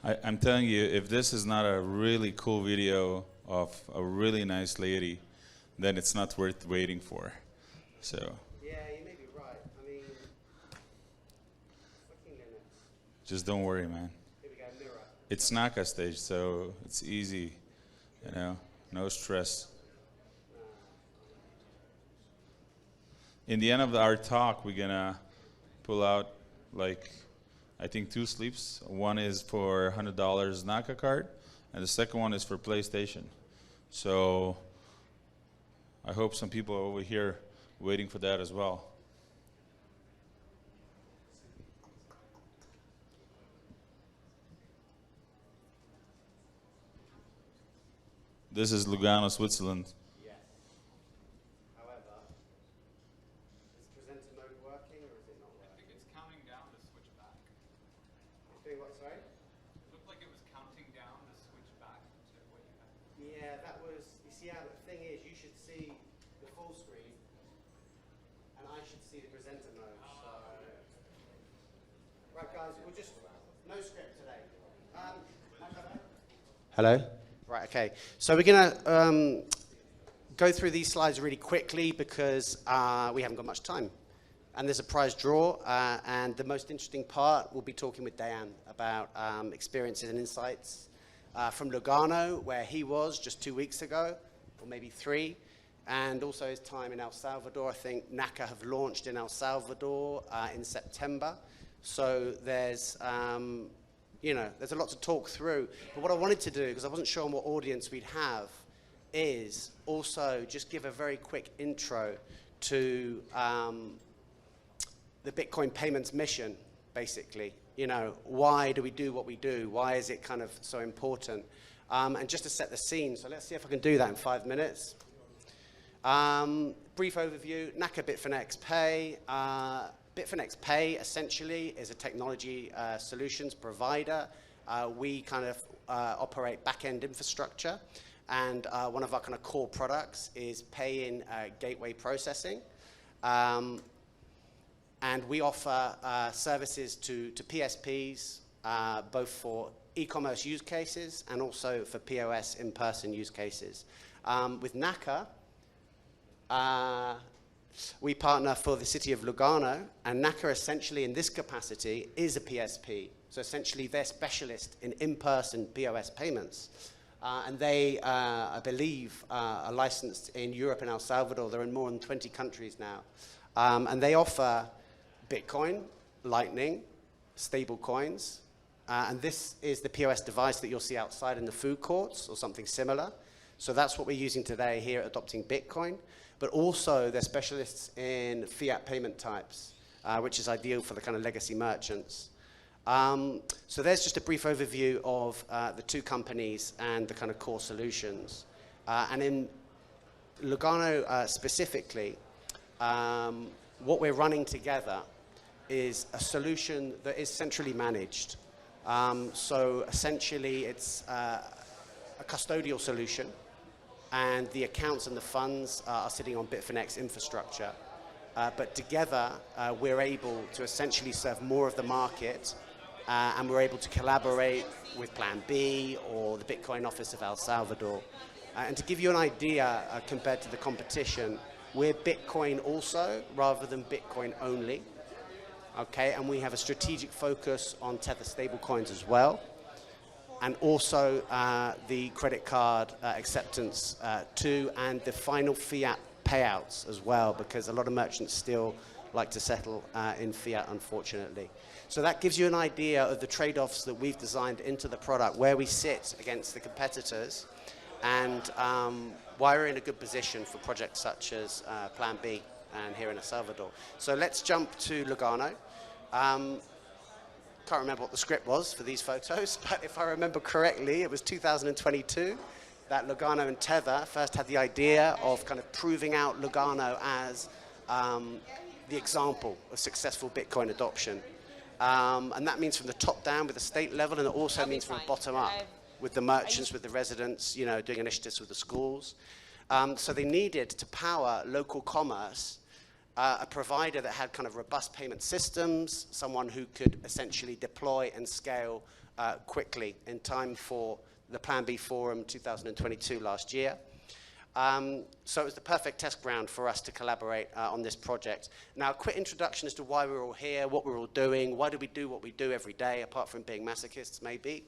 I'm telling you, if this is not a really cool video of a really nice lady, then it's not worth waiting for. So. Yeah, you may be right. I mean, just don't worry, man. Here we go, mirror. It's NAKA stage, so it's easy, you know, no stress. In the end of our talk, we're gonna pull out like, I think 2 sleeves. One is for $100 NAKA card, and the second one is for PlayStation. So I hope some people are over here waiting for that as well. This is Lugano, Switzerland. Yes. However, is presenter mode working or is it not working? I think it's counting down to switch back. It's doing what, sorry? It looked like it was counting down to switch back to what you had. Yeah, that was, you see how the thing is, you should see the full screen and I should see the presenter mode. So. Right guys, we'll just, no script today. Hello? Right, okay. So we're going to go through these slides really quickly because we haven't got much time. And there's a prize draw, and the most interesting part, we'll be talking with Dejan about experiences and insights from Lugano, where he was just 2 weeks ago, or maybe 3, and also his time in El Salvador. I think NAKA have launched in El Salvador in September. So there's you know, there's a lot to talk through. But what I wanted to do, because I wasn't sure on what audience we'd have, is also just give a very quick intro to the Bitcoin payments mission, basically. You know, why do we do what we do? Why is it kind of so important? And just to set the scene, so let's see if I can do that in 5 minutes. Brief overview, NAKA Bitfinex Pay. Bitfinex Pay essentially is a technology solutions provider. We kind of operate back-end infrastructure, and one of our kind of core products is pay-in gateway processing. And we offer services to PSPs, both for e-commerce use cases and also for POS in-person use cases. With NAKA, we partner for the city of Lugano, and NAKA essentially in this capacity is a PSP. So essentially they're specialist in in-person POS payments. And they, I believe, are licensed in Europe and El Salvador. They're in more than 20 countries now. And they offer Bitcoin, Lightning, stable coins. And this is the POS device that you'll see outside in the food courts or something similar. So that's what we're using today here at Adopting Bitcoin. But also they're specialists in fiat payment types, which is ideal for the kind of legacy merchants. So there's just a brief overview of the 2 companies and the kind of core solutions. And in Lugano specifically, what we're running together is a solution that is centrally managed. So essentially it's a custodial solution, and the accounts and the funds are sitting on Bitfinex infrastructure. But together, we're able to essentially serve more of the market, and we're able to collaborate with Plan B or the Bitcoin office of El Salvador. And to give you an idea, compared to the competition, we're Bitcoin also, rather than Bitcoin only. Okay, and we have a strategic focus on Tether stablecoins as well. And also the credit card acceptance too, and the final fiat payouts as well, because a lot of merchants still like to settle in fiat, unfortunately. So that gives you an idea of the trade-offs that we've designed into the product, where we sit against the competitors, and why we're in a good position for projects such as Plan B and here in El Salvador. So let's jump to Lugano. Can't remember what the script was for these photos, but if I remember correctly, it was 2022 that Lugano and Tether first had the idea of kind of proving out Lugano as the example of successful Bitcoin adoption. And that means from the top down with the state level, and it also means from the bottom up with the merchants, with the residents, you know, doing initiatives with the schools. So they needed to power local commerce a provider that had kind of robust payment systems, someone who could essentially deploy and scale quickly in time for the Plan B Forum 2022 last year. So it was the perfect test ground for us to collaborate on this project. Now, a quick introduction as to why we're all here, what we're all doing, why do we do what we do every day, apart from being masochists maybe,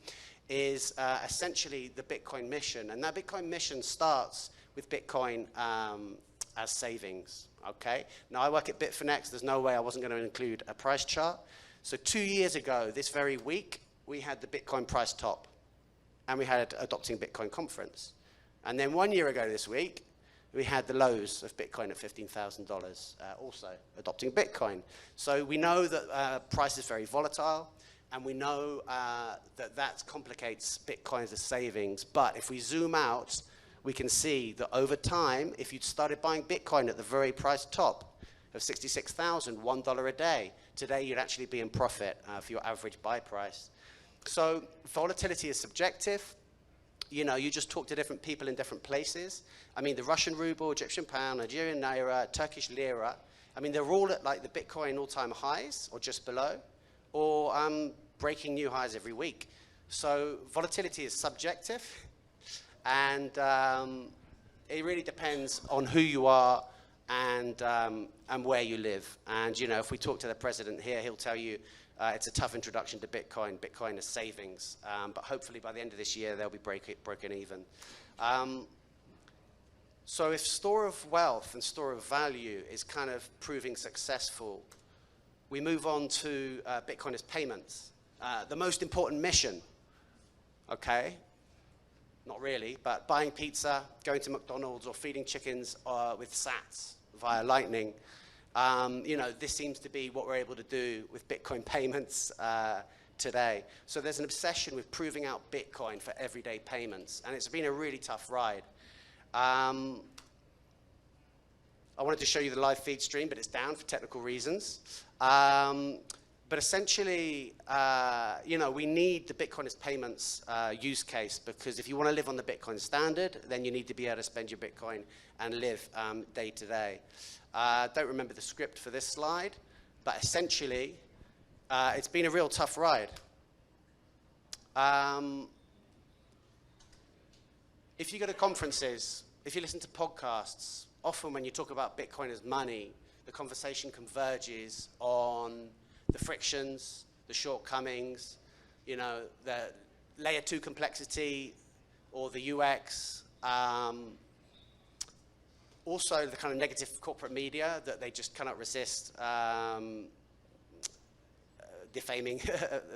is essentially the Bitcoin mission. And that Bitcoin mission starts with Bitcoin as savings, okay? Now, I work at Bitfinex. There's no way I wasn't going to include a price chart. So 2 years ago, this very week, we had the Bitcoin price top, and we had Adopting Bitcoin conference. And then 1 year ago this week, we had the lows of Bitcoin at $15,000, also adopting Bitcoin. So we know that price is very volatile, and we know that complicates Bitcoin as a savings. But if we zoom out, we can see that over time, if you'd started buying Bitcoin at the very price top of $66,000, $1 a day, today you'd actually be in profit for your average buy price. So volatility is subjective. You know, you just talk to different people in different places. I mean, the Russian ruble, Egyptian pound, Nigerian naira, Turkish lira, I mean, they're all at like the Bitcoin all-time highs or just below, or breaking new highs every week. So volatility is subjective, and it really depends on who you are and where you live. And, you know, if we talk to the president here, he'll tell you it's a tough introduction to Bitcoin. Bitcoin is savings, but hopefully by the end of this year, they'll be broken even. So if store of wealth and store of value is kind of proving successful, we move on to Bitcoin as payments. The most important mission, okay? Not really, but buying pizza, going to McDonald's, or feeding chickens with sats via Lightning. You know, this seems to be what we're able to do with Bitcoin payments today. So there's an obsession with proving out Bitcoin for everyday payments, and it's been a really tough ride. I wanted to show you the live feed stream, but it's down for technical reasons. But essentially, you know, we need the Bitcoin as payments use case, because if you want to live on the Bitcoin standard, then you need to be able to spend your Bitcoin and live day to day. Don't remember the script for this slide, but essentially, it's been a real tough ride. If you go to conferences, if you listen to podcasts, often when you talk about Bitcoin as money, the conversation converges on the frictions, the shortcomings, you know, the layer 2 complexity, or the UX. Also, the kind of negative corporate media that they just cannot resist defaming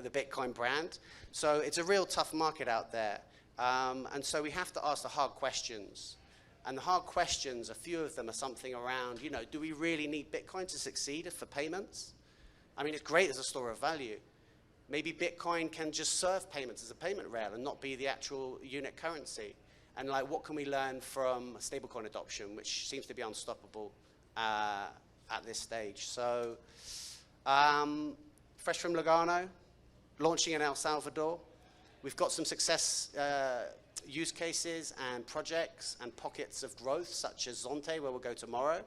the Bitcoin brand. So it's a real tough market out there. And so we have to ask the hard questions. And the hard questions, a few of them are something around, you know, do we really need Bitcoin to succeed for payments? I mean, it's great as a store of value. Maybe Bitcoin can just serve payments as a payment rail and not be the actual unit currency. And like, what can we learn from stablecoin adoption, which seems to be unstoppable at this stage? So, fresh from Lugano, launching in El Salvador. We've got some success use cases and projects and pockets of growth, such as Zonte, where we'll go tomorrow.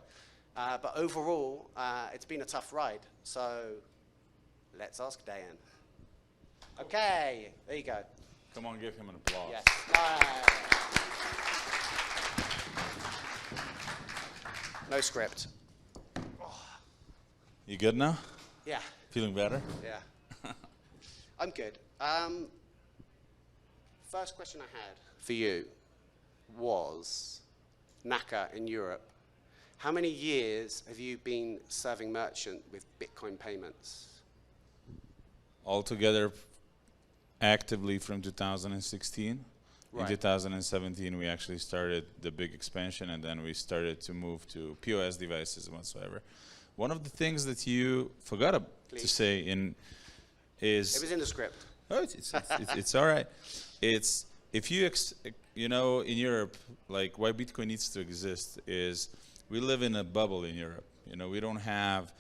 But overall, it's been a tough ride. So let's ask Dejan. Okay, there you go. Come on, give him an applause. Yes. No script. You good now? Yeah. Feeling better? Yeah. I'm good. First question I had for you was NAKA in Europe. How many years have you been serving merchant with Bitcoin payments? Altogether, actively from 2016. Right. In 2017, we actually started the big expansion, and then we started to move to POS devices whatsoever. One of the things that you forgot to say is... It was in the script. Oh, it's all right. It's, if you, you know, in Europe, like why Bitcoin needs to exist is we live in a bubble in Europe. You know, we don't have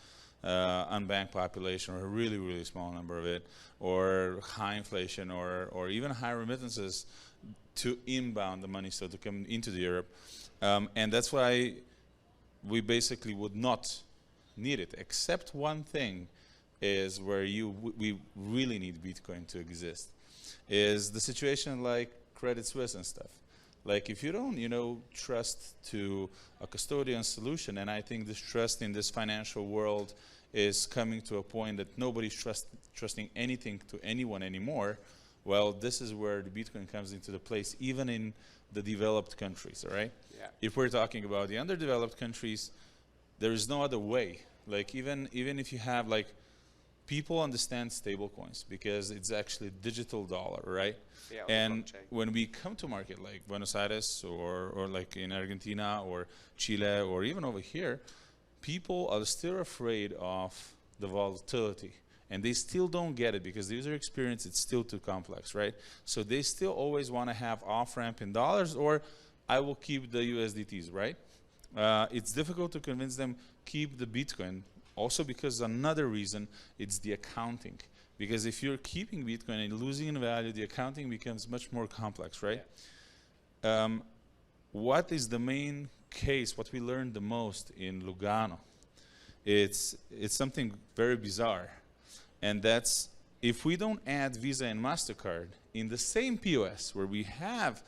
unbanked population, or a really, really small number of it, or high inflation, or even high remittances to inbound the money, so to come into the Europe. And that's why we basically would not need it, except one thing is where we really need Bitcoin to exist, is the situation like Credit Suisse and stuff. Like if you don't, trust to a custodian solution, and I think this trust in this financial world is coming to a point that nobody's trusting anything to anyone anymore, well, this is where the Bitcoin comes into the place, even in the developed countries, all right? Yeah. If we're talking about the underdeveloped countries, there is no other way. Like even if you have like, people understand stable coins because it's actually digital dollar, right? Yeah, and blockchain. when we come to market like Buenos Aires or like in Argentina or Chile or even over here, people are still afraid of the volatility. And they still don't get it because the user experience is still too complex, right? So they still always want to have off-ramp in dollars, or I will keep the USDTs, right? It's difficult to convince them keep the Bitcoin. Also because another reason, it's the accounting. Because if you're keeping Bitcoin and losing in value, the accounting becomes much more complex, right? Yeah. What is the main case, what we learned the most in Lugano? It's something very bizarre. And that's, if we don't add Visa and MasterCard in the same POS where we have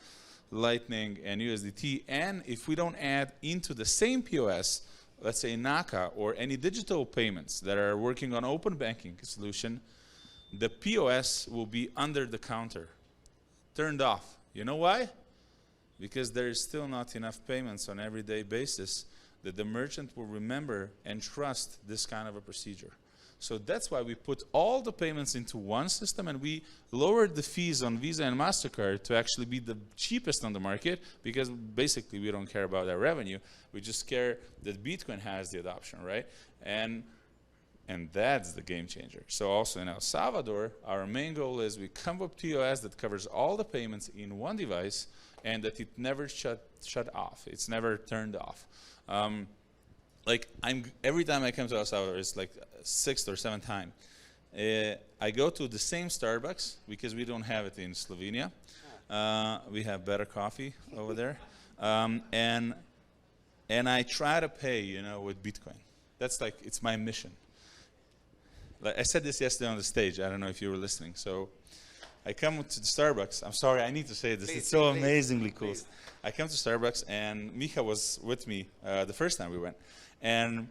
Lightning and USDT, and if we don't add into the same POS, let's say NAKA or any digital payments that are working on open banking solution, the POS will be under the counter, turned off. You know why? Because there is still not enough payments on an everyday basis that the merchant will remember and trust this kind of a procedure. So that's why we put all the payments into one system, and we lowered the fees on Visa and MasterCard to actually be the cheapest on the market, because basically we don't care about our revenue. We just care that Bitcoin has the adoption, right? And that's the game changer. So also in El Salvador, our main goal is we come with POS that covers all the payments in one device, and that it never shut off. It's never turned off. Like every time I come to El Salvador, it's like 6th or 7th time. I go to the same Starbucks because we don't have it in Slovenia. We have better coffee over there, and I try to pay, with Bitcoin. That's like, it's my mission. Like I said this yesterday on the stage. I don't know if you were listening. So I come to the Starbucks. I'm sorry, I need to say this. Please, it's so please, amazingly cool. please. I come to Starbucks, and Mika was with me the first time we went. And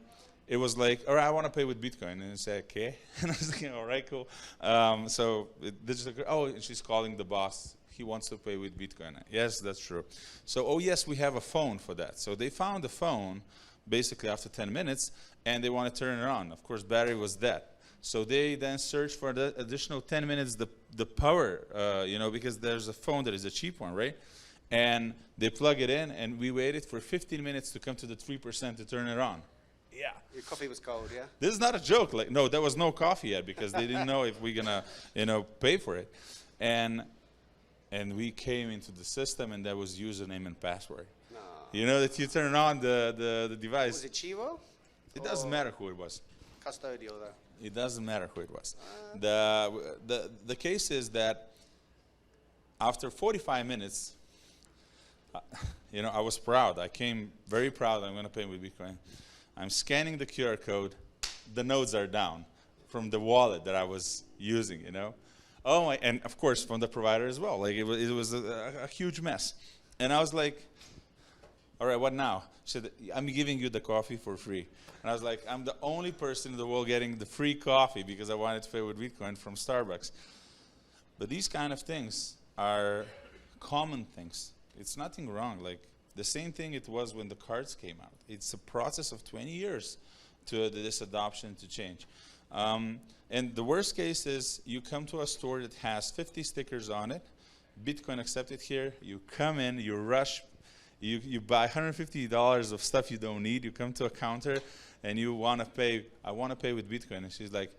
it was like, all right, I want to pay with Bitcoin. And I said, okay. And I was like, all right, cool. So and she's calling the boss. He wants to pay with Bitcoin. Yes, that's true. So, yes, we have a phone for that. So they found the phone basically after 10 minutes, and they want to turn it on. Of course, battery was dead. So they then searched for the additional 10 minutes, the power, because there's a phone that is a cheap one, right? And they plug it in, and we waited for 15 minutes to come to the 3% to turn it on. Yeah. Your coffee was cold, yeah? This is not a joke. Like, no, there was no coffee yet because they didn't know if we're gonna, pay for it. And we came into the system, and that was username and password. No. You know that you turn on the device. Was it Chivo? It doesn't matter who it was. Custodial, though. It doesn't matter who it was. The case is that after 45 minutes, I was proud. I came very proud. I'm going to pay with Bitcoin. I'm scanning the QR code. The nodes are down from the wallet that I was using, Oh my! And of course from the provider as well. Like it was a huge mess. And I was like, all right, what now? She said, I'm giving you the coffee for free. And I was like, I'm the only person in the world getting the free coffee because I wanted to pay with Bitcoin from Starbucks. But these kind of things are common things. It's nothing wrong. Like the same thing it was when the cards came out. It's a process of 20 years to this adoption to change. And the worst case is you come to a store that has 50 stickers on it, Bitcoin accepted here, you come in, you rush, you buy $150 of stuff you don't need, you come to a counter and you want to pay, I want to pay with Bitcoin. And she's like,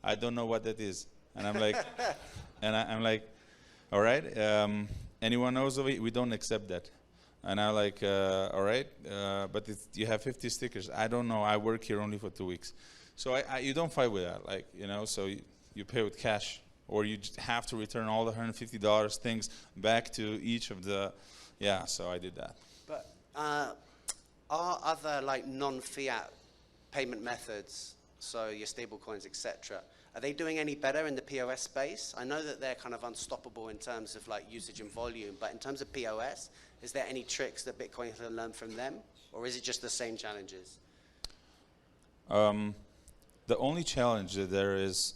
I don't know what that is. And I'm like, I'm like, all right, anyone knows of it? We don't accept that. And I'm like, all right, but you have 50 stickers. I don't know, I work here only for 2 weeks. So you don't fight with that, like, so you pay with cash, or you just have to return all the $150 things back to each of the, so I did that. But are other like non-fiat payment methods, so your stable coins, etc. Are they doing any better in the POS space? I know that they're kind of unstoppable in terms of like usage and volume, but in terms of POS, is there any tricks that Bitcoin can learn from them, or is it just the same challenges? The only challenge that there is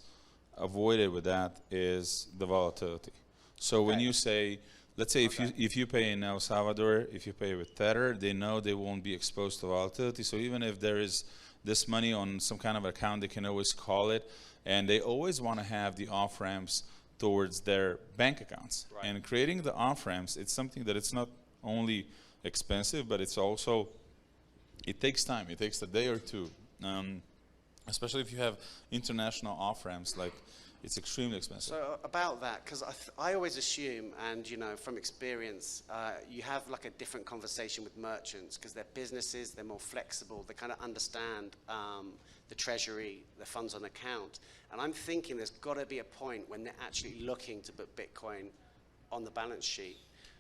avoided with that is the volatility. So when Okay. you say, let's say if you pay in El Salvador, if you pay with Tether, they know they won't be exposed to volatility. So even if there is this money on some kind of account, they can always call it, and they always want to have the off ramps towards their bank accounts. Right. And creating the off ramps, it's something that it's not only expensive, but it's also, it takes time. It takes a day or two. Especially if you have international off ramps, like it's extremely expensive. So about that, because I always assume, and you know from experience, you have like a different conversation with merchants because they're businesses, they're more flexible, they kind of understand the treasury, the funds on account. And I'm thinking there's got to be a point when they're actually looking to put Bitcoin on the balance sheet.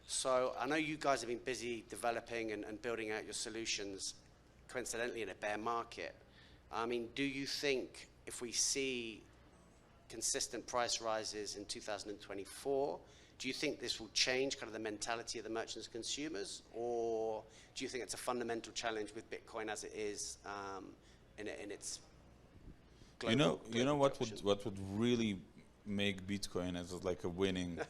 So I know you guys have been busy developing and building out your solutions, coincidentally in a bear market. I mean, do you think if we see consistent price rises in 2024, do you think this will change kind of the mentality of the merchants and consumers, or do you think it's a fundamental challenge with Bitcoin as it is in its global? You know what adoption? would really make Bitcoin as like a winning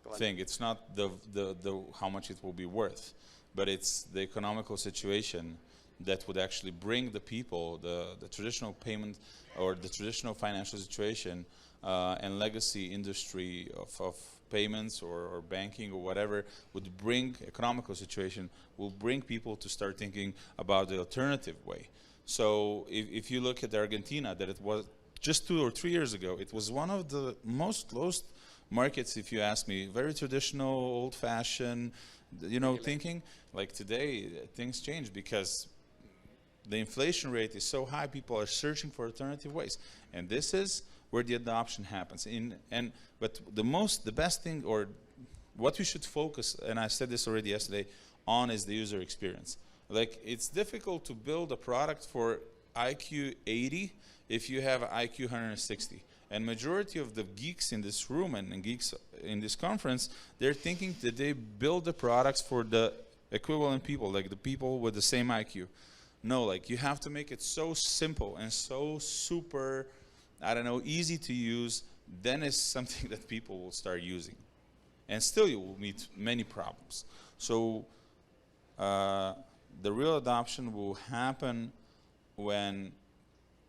Go on. thing? It's not the how much it will be worth, but it's the economical situation that would actually bring the people, the traditional payment or the traditional financial situation and legacy industry of payments or banking or whatever would bring economical situation, will bring people to start thinking about the alternative way. So if you look at Argentina, that it was just 2 or 3 years ago, it was one of the most closed markets, if you ask me, very traditional, old-fashioned, you know, thinking. Like today, things change because the inflation rate is so high, people are searching for alternative ways. And this is where the adoption happens. But the best thing, or what we should focus, and I said this already yesterday, on is the user experience. Like, it's difficult to build a product for IQ 80 if you have IQ 160. And majority of the geeks in this room and geeks in this conference, they're thinking that they build the products for the equivalent people, like the people with the same IQ. No, like you have to make it so simple and so super, I don't know, easy to use, then it's something that people will start using. And still you will meet many problems. So the real adoption will happen when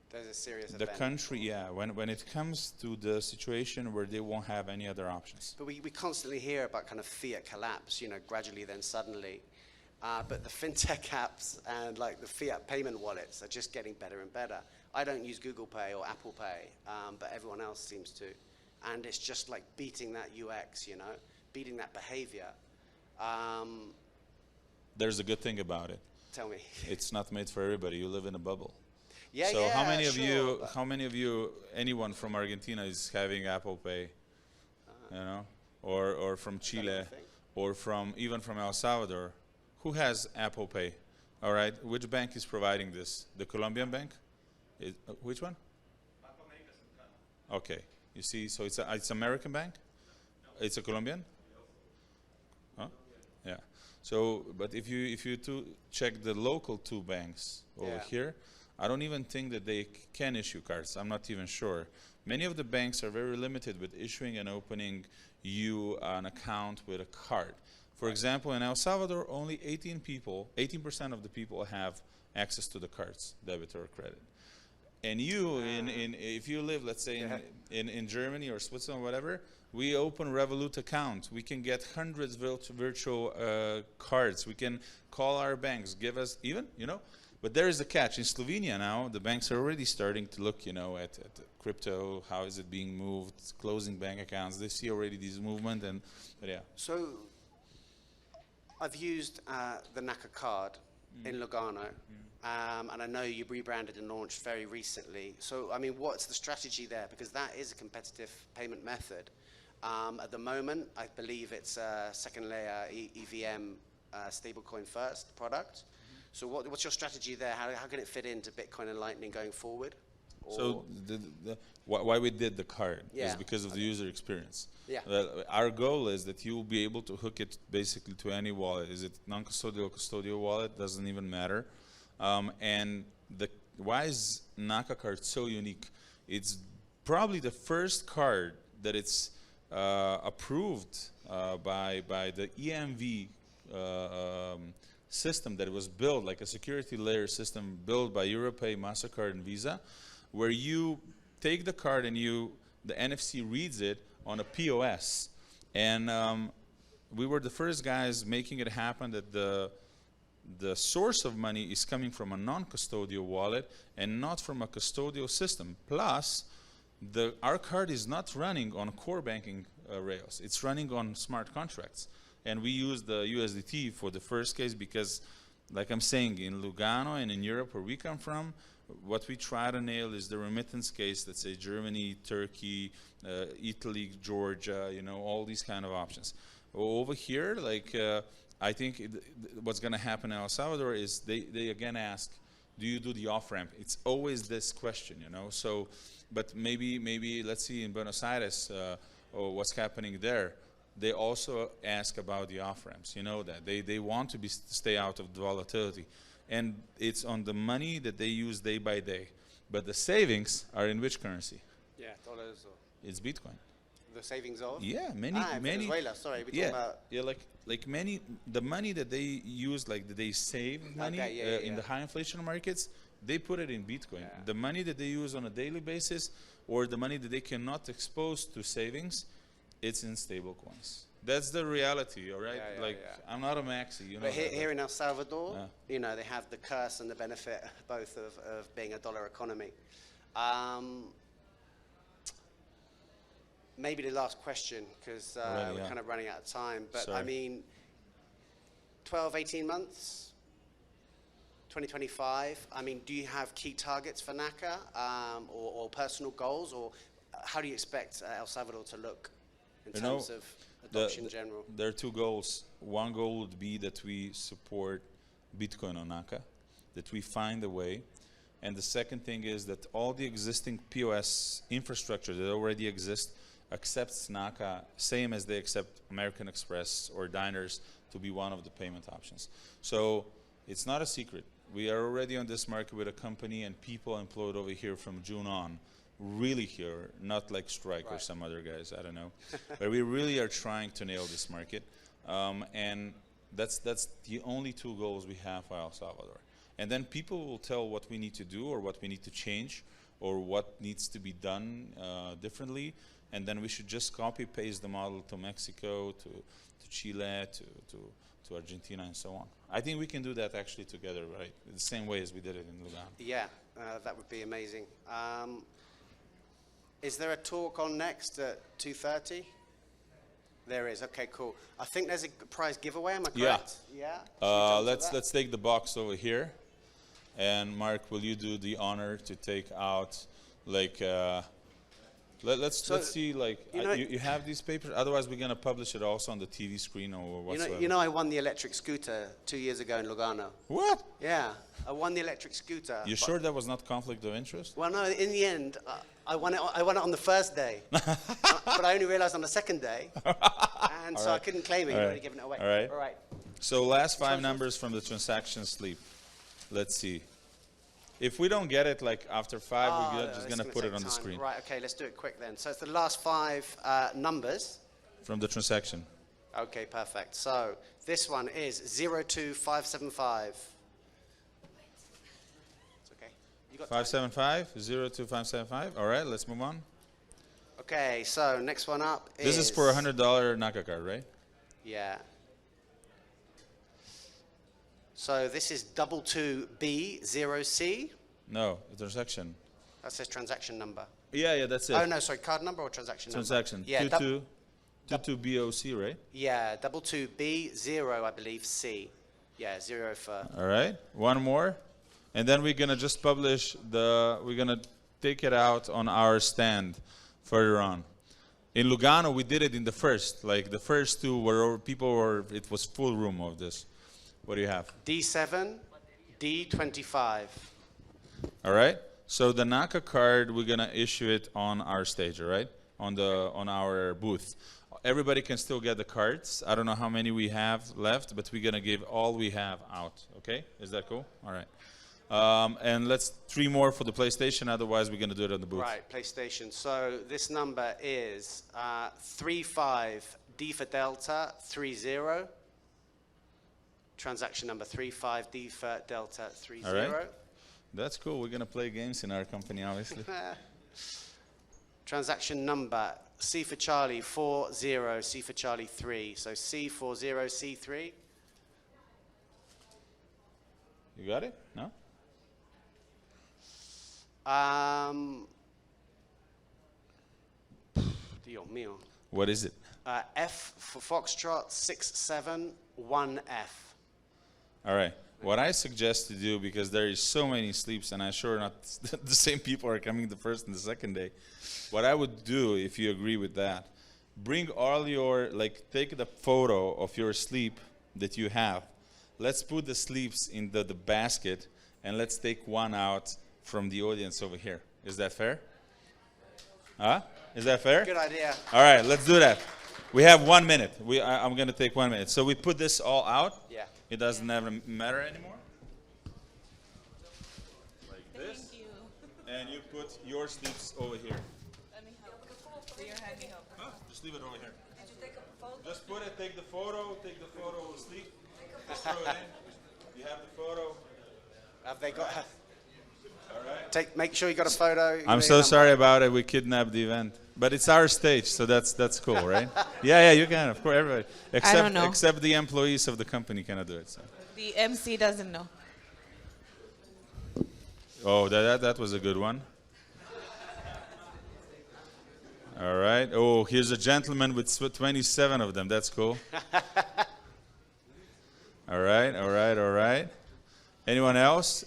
There's a serious the event. country, when it comes to the situation where they won't have any other options. But we constantly hear about kind of fiat collapse, you know, gradually then suddenly. But the fintech apps and like the fiat payment wallets are just getting better and better. I don't use Google Pay or Apple Pay, but everyone else seems to. And it's just like beating that UX, you know, beating that behavior. There's a good thing about it. Tell me. It's not made for everybody. You live in a bubble. Yeah, So yeah, how many of sure, you, but- how many of you, anyone from Argentina is having Apple Pay, you know, or from Chile, think. or even from El Salvador? Who has Apple Pay? All right, which bank is providing this? The Colombian bank? Which one? Okay, you see, so it's American bank? It's a Colombian? Huh? Yeah. So, but if you check the local two banks over Yeah. here, I don't even think that they can issue cards. I'm not even sure. Many of the banks are very limited with issuing and opening you an account with a card. For example, in El Salvador, only 18% of the people have access to the cards, debit or credit. And you, if you live, let's say, in Germany or Switzerland or whatever, we open Revolut account. We can get hundreds of virtual cards. We can call our banks, give us even, you know. But there is a catch. In Slovenia now, the banks are already starting to look, you know, at crypto, how is it being moved, closing bank accounts. They see already this movement, but yeah. So I've used the NAKA card in Lugano, and I know you rebranded and launched very recently. So, I mean, what's the strategy there? Because that is a competitive payment method. At the moment, I believe it's a second layer EVM stablecoin first product. So what's your strategy there? How can it fit into Bitcoin and Lightning going forward? So why we did the card Yeah, is because of the user experience. Yeah. Our goal is that you will be able to hook it basically to any wallet. Is it non-custodial, custodial wallet? Doesn't even matter. And why is NAKA card so unique? It's probably the first card that it's approved by the EMV system that was built, like a security layer system built by Europay, MasterCard, and Visa, where you take the card and the NFC reads it on a POS. And we were the first guys making it happen that the source of money is coming from a non-custodial wallet and not from a custodial system. Plus, our card is not running on core banking rails. It's running on smart contracts. And we use the USDT for the first case because, like I'm saying, in Lugano and in Europe where we come from, what we try to nail is the remittance case, let's say Germany, Turkey, Italy, Georgia, all these kind of options. Over here, I think what's going to happen in El Salvador is they again ask, do you do the off-ramp? It's always this question, So, but maybe let's see in Buenos Aires or what's happening there. They also ask about the off-ramps, that. They want to stay out of the volatility. And it's on the money that they use day by day. But the savings are in which currency? Yeah, dollars or It's Bitcoin. the savings of? Yeah, many. Venezuela, sorry, we're talking about. Yeah, like many, the money that they use, like that they save money in the high inflation markets, they put it in Bitcoin. Yeah. The money that they use on a daily basis, or the money that they cannot expose to savings, it's in stable coins. That's the reality, all right? I'm not a maxi, But here in El Salvador, Yeah. they have the curse and the benefit both of being a dollar economy. Maybe the last question, because we're kind of running out of time. But Sorry. I mean, 12, 18 months, 2025. I mean, do you have key targets for NAKA or personal goals? Or how do you expect El Salvador to look in terms of adoption in general? There are two goals. One goal would be that we support Bitcoin on NAKA, that we find a way. And the second thing is that all the existing POS infrastructure that already exists accepts NAKA, same as they accept American Express or diners to be one of the payment options. So it's not a secret. We are already on this market with a company and people employed over here from June on. Really here, not like Strike or some other guys, I don't know. But we really are trying to nail this market. And that's the only two goals we have for El Salvador. And then people will tell what we need to do or what we need to change or what needs to be done differently. And then we should just copy paste the model to Mexico, to Chile, to Argentina and so on. I think we can do that actually together, right? The same way as we did it in Lugano. Yeah, that would be amazing. Is there a talk on next at 2:30? There is. Okay, cool. I think there's a prize giveaway. Am I correct? Yeah. Let's take the box over here, and Mark, will you do the honor to take out like? Let's see, like, you have these papers. Otherwise, we're gonna publish it also on the TV screen or whatsoever. I won the electric scooter 2 years ago in Lugano. What? Yeah, I won the electric scooter. You sure that was not conflict of interest? Well, no. In the end, I won it. I won it on the first day, but I only realized on the second day, and so I couldn't claim it. You've already given it away. All right. So last 5 numbers from the transaction sleep. Let's see. If we don't get it, like after 5, we're just gonna put it on the screen. Right. Okay. Let's do it quick then. So it's the last 5 numbers from the transaction. Okay. Perfect. So this one is 02575. It's okay. You got 575 02575. All right. Let's move on. Okay. So next one up is. This is for $100 NAKA card, right? Yeah. So this is 22B0C. No, the transaction. That says transaction number. Yeah, that's it. Oh no, sorry, card number or transaction number? Transaction. Yeah, 22BOC, right? Yeah, 22B0, I believe, C. Yeah, 0 for. All right, one more, and then we're gonna just publish we're gonna take it out on our stand further on. In Lugano, we did it in the first 2 where it was full room of this. What do you have? D7, D25. All right. So the NAKA card, we're gonna issue it on our stage, all right? On our booth. Everybody can still get the cards. I don't know how many we have left, but we're gonna give all we have out. Okay? Is that cool? All right. And let's 3 more for the PlayStation. Otherwise, we're gonna do it on the booth. Right, PlayStation. So this number is 35 D for Delta 30. Transaction number 35 D for Delta 30. All right. That's cool. We're gonna play games in our company, obviously. Transaction number C for Charlie 40 C for Charlie 3. So C40 C3. You got it? No? Dios mío. What is it? F for Foxtrot 671F. All right. What I suggest to do, because there is so many sleeps, and I'm sure not the same people are coming the first and the second day. What I would do, if you agree with that, bring all your, take the photo of your sleep that you have. Let's put the sleeps in the basket, and let's take one out from the audience over here. Is that fair? Huh? Is that fair? Good idea. All right, let's do that. We have 1 minute. I'm going to take 1 minute. So we put this all out. Yeah. It doesn't ever matter anymore. Like this. Thank you. And you put your sleeves over here. Let me help. So you're handing help. Huh? Just leave it over here. Did you take a photo? Just put it, take the photo of the sleep. Just throw it in. You have the photo. Have they got? All right. Make sure you got a photo. I'm so sorry about it. We kidnapped the event. But it's our stage, so that's cool, right? Yeah, you can, of course, everybody. don't know. Except the employees of the company cannot do it. So. The MC doesn't know. Oh, that was a good one. All right. Oh, here's a gentleman with 27 of them. That's cool. All right. Anyone else?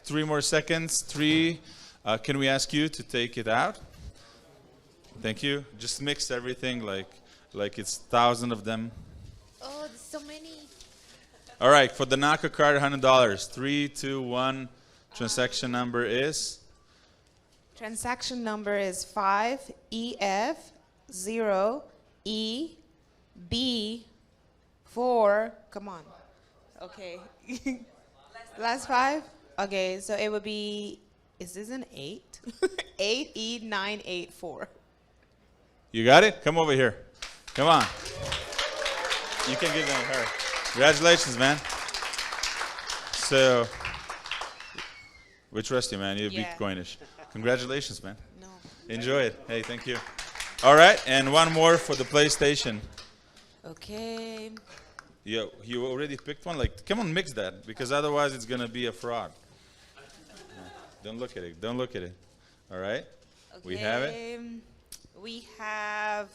3 more seconds. 3. Can we ask you to take it out? Thank you. Just mix everything like it's 1,000 of them. Oh, there's so many. All right. For the NAKA card, $100. 3, 2, 1. Transaction number is? Transaction number is 5EF0EB4. Come on. Okay. Last 5? Okay, so it would be, is this an 8? 8E984. You got it? Come over here. Come on. You can give them her. Congratulations, man. So, we trust you, man. You're Yeah. Bitcoinish. Congratulations, man. No. Enjoy it. Hey, thank you. All right, and one more for the PlayStation. Okay. You already picked one? Come on, mix that, because otherwise it's going to be a fraud. Don't look at it. Don't look at it. All right? Okay. We have it? We have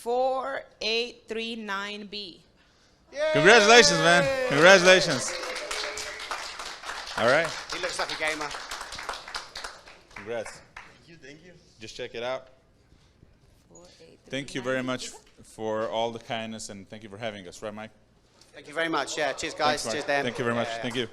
4839B. Congratulations, man. Congratulations. All right. He looks like a gamer. Congrats. Thank you. Just check it out. 4839B. Thank you very much for all the kindness, and thank you for having us. Right, Mike? Thank you very much. Yeah. Cheers, guys. Thanks, Mike. Cheers, Dan. Thank you very much. Yeah. Thank you.